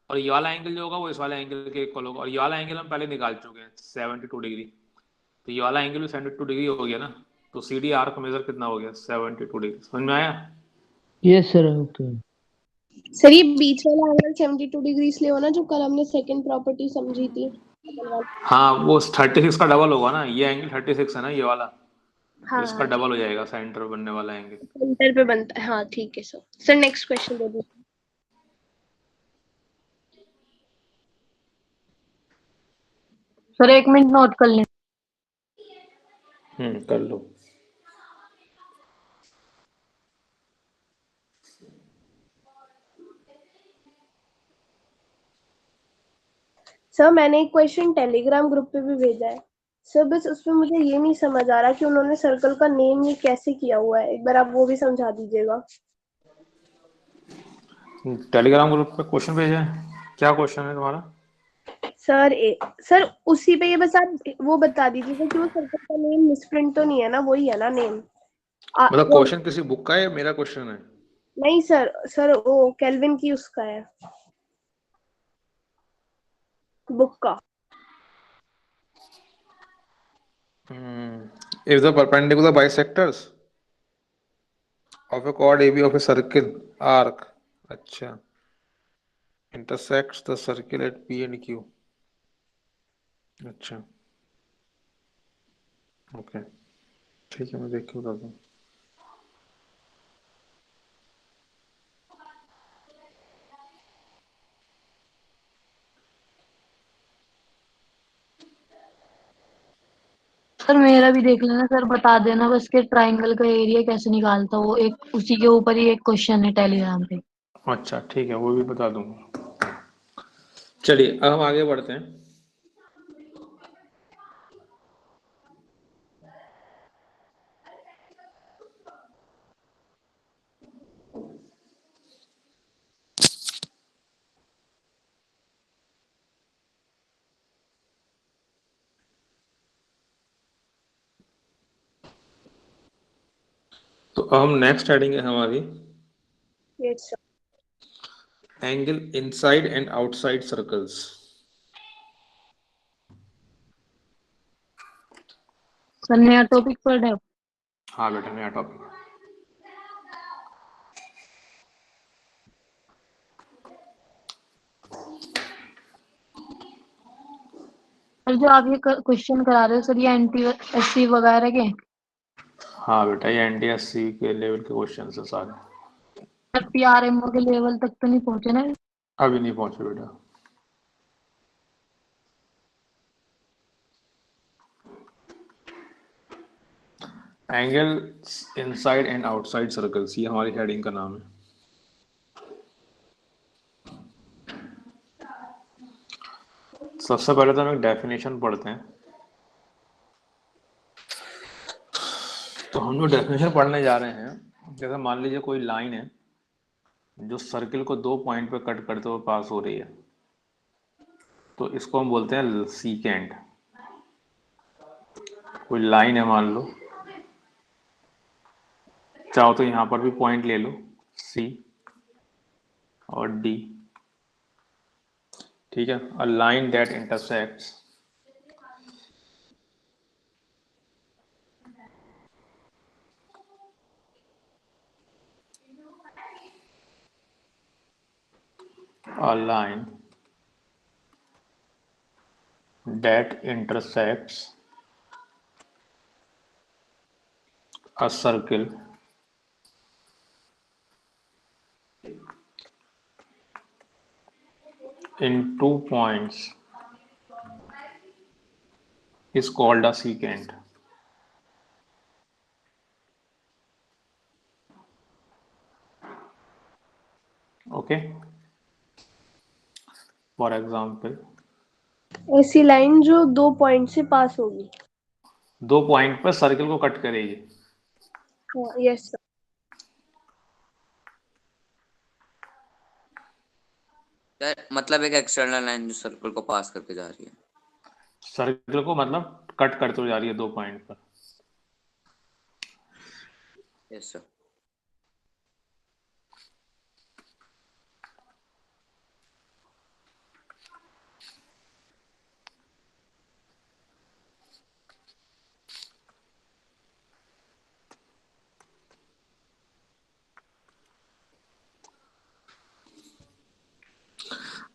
और ये वाला एंगल जो होगा वो इस वाले एंगल के इक्वल होगा, और ये वाला एंगल हम पहले निकाल चुके हैं 72 डिग्री। तो ये वाला एंगल भी 72 डिग्री हो गया ना, तो सीडी आर्क मेजर कितना हो गया? 72 डिग्री। समझ में आया? Yes sir, okay. सर ये बीच वाला एंगल 72 डिग्री इसलिए हो ना, जो कल हमने सेकंड प्रॉपर्टी समझी थी। हाँ, वो 36 का डबल होगा ना, ये एंगल 36 है ना ये वाला, तो हाँ इसका डबल हो जाएगा सेंटर बनने वाला एंगल। सेंटर पे बनता है। हाँ ठीक है सर। सर नेक्स्ट क्वेश्चन दे दीजिए। सर 1 मिनट नोट कर लें। कर लो। सर मैंने एक क्वेश्चन टेलीग्राम ग्रुप पे भी भेजा है सर, बस उसमें मुझे ये नहीं समझ आ रहा कि उन्होंने सर्कल का नेम ये कैसे किया हुआ है। एक बार आप वो भी समझा दीजिएगा। टेलीग्राम ग्रुप पे क्वेश्चन भेजा है, क्या क्वेश्चन है तुम्हारा? सर उसी पे ये बस आप वो बता दीजिएगा कि वो सर्कल का नेम मिसप्रिंट तो नहीं है ना, वही है ना नेम? मतलब क्वेश्चन किसी बुक का है या मेरा क्वेश्चन है? नहीं सर वो केल्विन की उसका है, बुक का। If the perpendicular bisectors of a chord AB of a circle arc, अच्छा, intersects the circle at P and Q, अच्छा, ओके, ठीक है, मैं देख के बताता हूँ। सर मेरा भी देख लेना सर, बता देना बस के ट्राइंगल का एरिया कैसे निकालता, वो एक उसी के ऊपर ही एक क्वेश्चन है टेलीग्राम पे। अच्छा ठीक है, वो भी बता दूंगा। चलिए अब हम आगे बढ़ते हैं। तो अब हम नेक्स्ट हेडिंग है हमारी yes sir. Angle inside and outside circles. Sir नया टॉपिक पढ़ रहे हो? हाँ बेटा, नया टॉपिक। सर जो आप ये क्वेश्चन करा रहे हो सर, ये NTSC वगैरह के? हाँ बेटा, ये NTSC के लेवल के क्वेश्चन है सारे। सर PRMO के लेवल तक तो नहीं पहुंचे ना? अभी नहीं पहुंचे बेटा। Angle inside and outside circles, ये हमारी हेडिंग का नाम है। सबसे पहले तो हम एक डेफिनेशन पढ़ते हैं। तो हम जो डेफिनेशन पढ़ने जा रहे हैं, जैसे मान लीजिए कोई लाइन है जो सर्किल को 2 पॉइंट पे कट करते हुए पास हो रही है, तो इसको हम बोलते हैं सीकेंट। कोई लाइन है मान लो, चाहो तो यहां पर भी पॉइंट ले लो C और D, ठीक है। A line that intersects a line that intersects a circle in 2 points is called a secant. Okay, for example, ऐसी लाइन जो 2 पॉइंट से पास होगी। 2 पॉइंट पर सर्कल को कट करेगी। Yes sir. मतलब एक एक्सटर्नल लाइन जो सर्कल को पास करके जा रही है, सर्कल को मतलब कट करते हुए जा रही है 2 पॉइंट पर। Yes sir.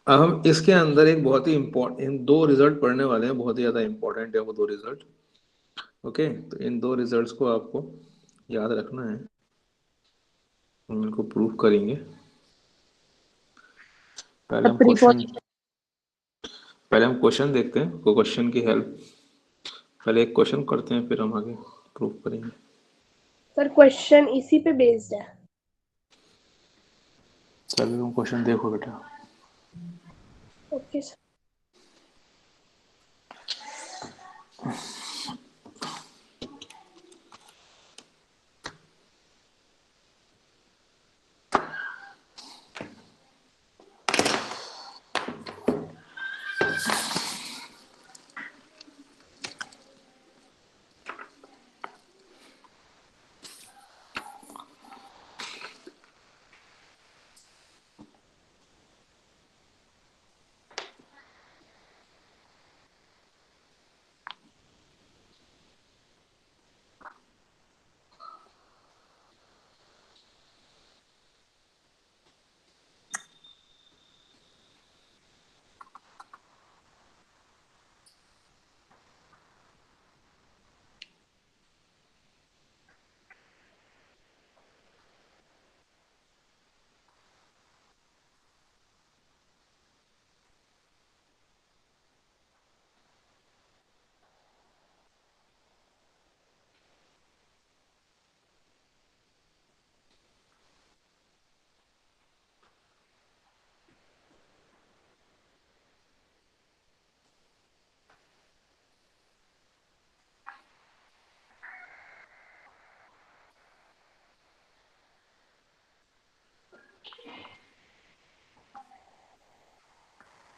अब हम इसके अंदर एक बहुत ही इम्पोर्टेंट 2 रिजल्ट पढ़ने वाले हैं, बहुत ही ज्यादा इम्पोर्टेंट है वो 2 रिजल्ट। ओके, तो इन 2 रिजल्ट्स को आपको याद रखना है, हम इनको प्रूव करेंगे। पहले हम क्वेश्चन देखते हैं, क्वेश्चन की हेल्प, पहले एक क्वेश्चन करते हैं फिर हम आगे प्रूव करेंगे। सर क्वेश्चन इसी पे बेस्ड है। चलो तुम क्वेश्चन देखो बेटा। Okay sir.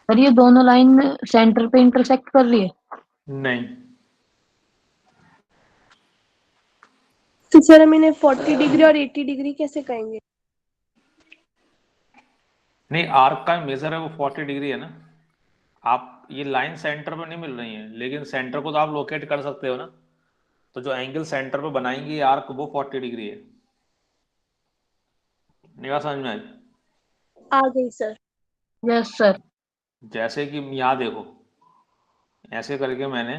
सर ये दोनों लाइन सेंटर पे इंटरसेक्ट कर रही है? नहीं, तो सर हम इन्हें 40 डिग्री और 80 डिग्री कैसे कहेंगे? नहीं, आर्क का मेजर है वो 40 डिग्री है ना। आप ये लाइन सेंटर पर नहीं मिल रही है, लेकिन सेंटर को तो आप लोकेट कर सकते हो ना। तो जो एंगल सेंटर पे बनाएंगे आर्क वो 40 डिग्री है। निगाह समझ में आई? आ गई सर। Yes sir. जैसे कि यहाँ देखो, ऐसे करके मैंने,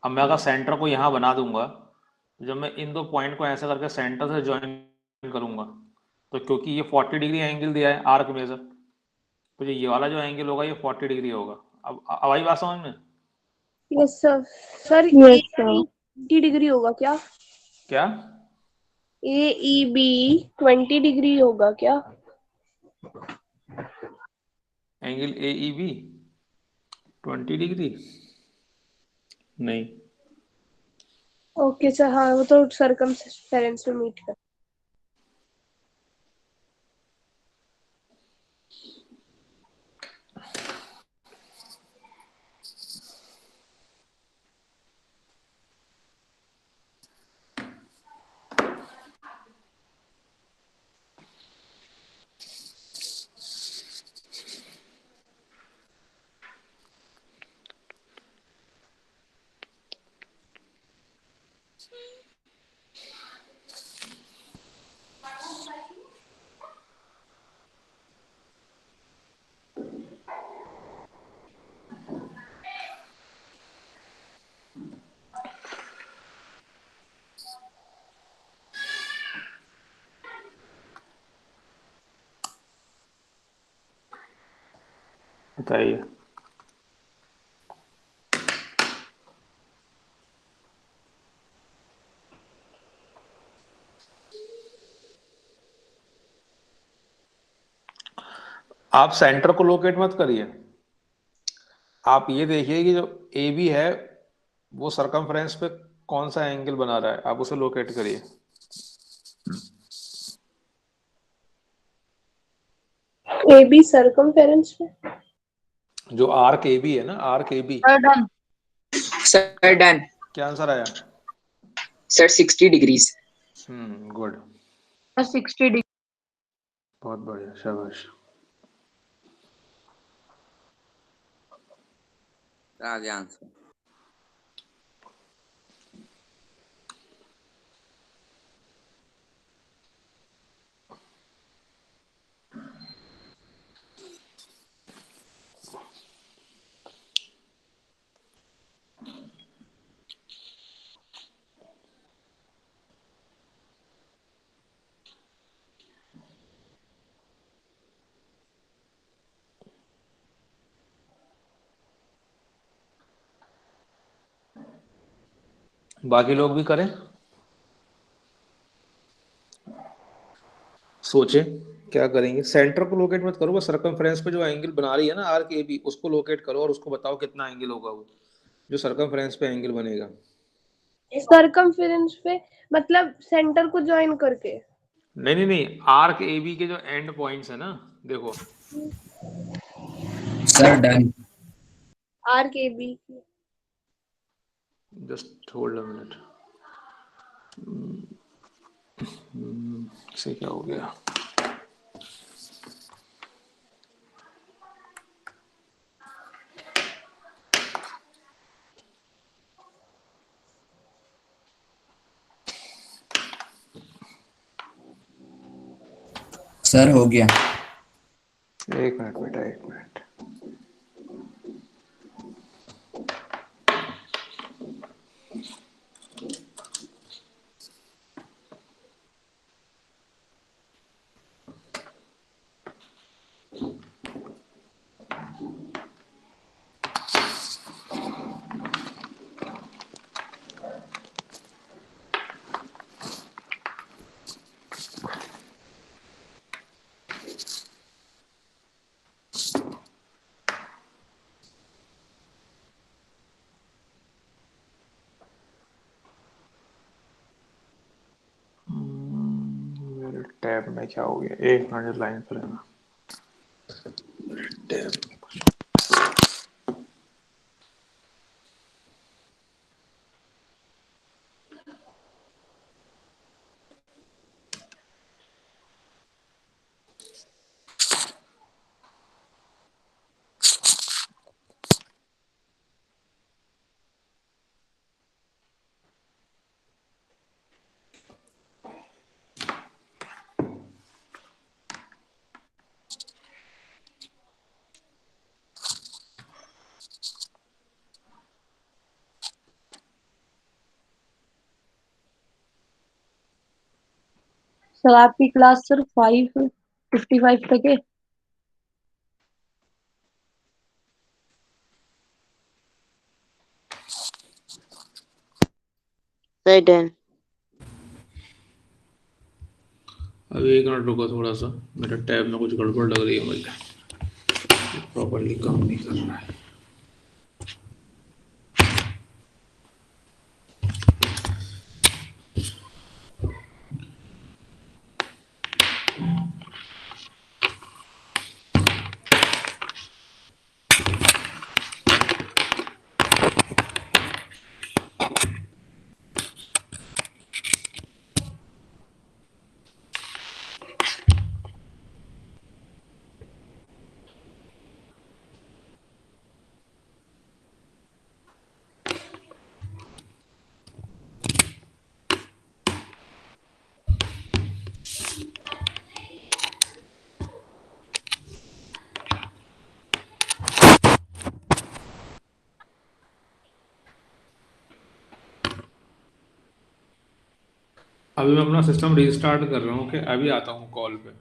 अब मैं अगर सेंटर को यहाँ बना दूंगा, जब मैं इन 2 पॉइंट को ऐसे करके सेंटर से ज्वाइन करूंगा, तो क्योंकि ये 40 डिग्री एंगल दिया है आर्क मेजर, तो ये वाला जो एंगल होगा ये 40 डिग्री होगा। अब आई बात समझ में? Yes sir. Sir yes sir. 20 degree होगा क्या? क्या? AEB 20 डिग्री होगा क्या? एंगल AEB 20 डिग्री नहीं। ओके सर, हाँ वो तो सर्कमफेरेंस में मीट कर। बताइए। आप सेंटर को लोकेट मत करिए, आप ये देखिए कि जो ए बी है वो सरकमफ्रेंस पे कौन सा एंगल बना रहा है, आप उसे लोकेट करिए। ए बी सरकमफेरेंस पे, जो आर्क ए बी है ना, arc a b. Done sir done. क्या आंसर आया? Sir 60 degrees. Good, 60 degree. बहुत बढ़िया, शाबाश। आ गया आंसर। बाकी लोग भी करें, सोचे क्या करेंगे। सेंटर को लोकेट मत करो, बस सरकमफ्रेंस पे जो एंगल बना रही है ना आर्क ए बी, उसको लोकेट करो और उसको बताओ कितना एंगल होगा वो जो सरकमफ्रेंस पे एंगल बनेगा। सरकमफेरेंस पे मतलब सेंटर को ज्वाइन करके। नहीं नहीं नहीं, आर्क ए बी के जो एंड पॉइंट्स है ना, देखो। Sir done. Arc a b, just hold a minute. से क्या हो गया? सर हो गया। एक मिनट बेटा, एक मिनट। मेरे टैब में क्या हो गया? एक मिनट लाइन पर रहना। टैब सर आपकी क्लास सर 5:55 तक है। Sir done. अभी एक मिनट रुको, थोड़ा सा मेरा टैब में कुछ गड़बड़ लग रही है मुझे, प्रॉपर्ली काम नहीं कर रहा है। अभी मैं अपना सिस्टम रीस्टार्ट कर रहा हूँ, ओके? अभी आता हूँ कॉल पे।